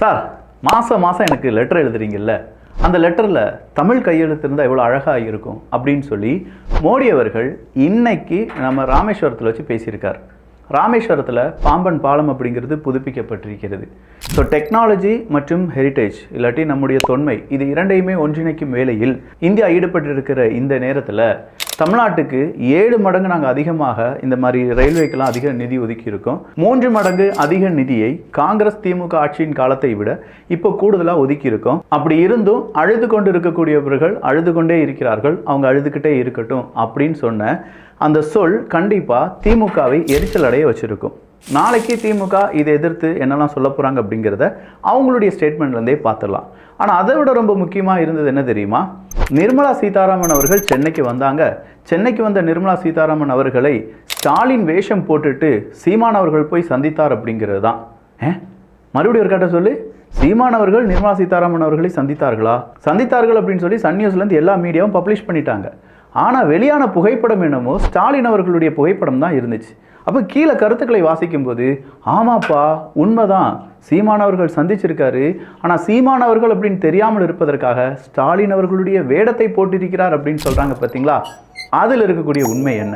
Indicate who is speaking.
Speaker 1: Sir மாதம் மாதம் எனக்கு லெட்டர் எழுதுறீங்கல்ல, அந்த லெட்டரில் தமிழ் கையெழுத்து இருந்தால் எவ்வளோ அழகாக இருக்கும் அப்படின்னு சொல்லி மோடி அவர்கள் இன்னைக்கு நம்ம ராமேஸ்வரத்தில் வச்சு பேசியிருக்கார். ராமேஸ்வரத்தில் பாம்பன் பாலம் அப்படிங்கிறது புதுப்பிக்கப்பட்டிருக்கிறது. ஸோ டெக்னாலஜி மற்றும் ஹெரிட்டேஜ் இல்லாட்டி நம்முடைய தொன்மை இது இரண்டையுமே ஒன்றிணைக்கும் வேளையில் இந்தியா ஈடுபட்டிருக்கிற இந்த நேரத்தில் தமிழ்நாட்டுக்கு 7 மடங்கு நாங்கள் அதிகமாக இந்த மாதிரி ரயில்வேக்கெல்லாம் அதிக நிதி ஒதுக்கி இருக்கோம். 3 மடங்கு அதிக நிதியை காங்கிரஸ் திமுக ஆட்சியின் காலத்தை விட இப்போ கூடுதலாக ஒதுக்கி இருக்கோம். அப்படி இருந்தும் அழுது கொண்டு இருக்கக்கூடியவர்கள் அழுது கொண்டே இருக்கிறார்கள், அவங்க அழுதுகிட்டே இருக்கட்டும் அப்படின்னு சொன்ன அந்த சொல் கண்டிப்பாக திமுகவை எரிச்சல் அடைய வச்சிருக்கும். நாளைக்கு திமுக இதை எதிர்த்து என்னெல்லாம் சொல்ல போகிறாங்க அப்படிங்கிறத அவங்களுடைய ஸ்டேட்மெண்ட்லேருந்தே பார்த்துடலாம். ஆனால் அதை விட ரொம்ப முக்கியமாக இருந்தது என்ன தெரியுமா? நிர்மலா சீதாராமன் அவர்கள் சென்னைக்கு வந்தாங்க. சென்னைக்கு வந்த நிர்மலா சீதாராமன் அவர்களை ஸ்டாலின் வேஷம் போட்டுட்டு சீமான் அவர்கள் போய் சந்தித்தார் அப்படிங்கிறது தான். மறுபடியும் ஒரு கட்ட சொல்லு, சீமான் அவர்கள் நிர்மலா சீதாராமன் அவர்களை சந்தித்தார்கள் அப்படின்னு சொல்லி சன் நியூஸ்லேருந்து எல்லா மீடியாவும் பப்ளிஷ் பண்ணிட்டாங்க. ஆனால் வெளியான புகைப்படம் என்னமோ ஸ்டாலின் அவர்களுடைய புகைப்படம் தான் இருந்துச்சு. அப்போ கீழே கருத்துக்களை வாசிக்கும்போது ஆமாப்பா உண்மைதான், சீமானவர்கள் சந்திச்சிருக்காரு, ஆனால் சீமானவர்கள் அப்படின்னு தெரியாமல் இருப்பதற்காக ஸ்டாலின் அவர்களுடைய வேடத்தை போட்டிருக்கிறார் அப்படின்னு சொல்கிறாங்க. பார்த்தீங்களா, அதில் இருக்கக்கூடிய உண்மை என்ன?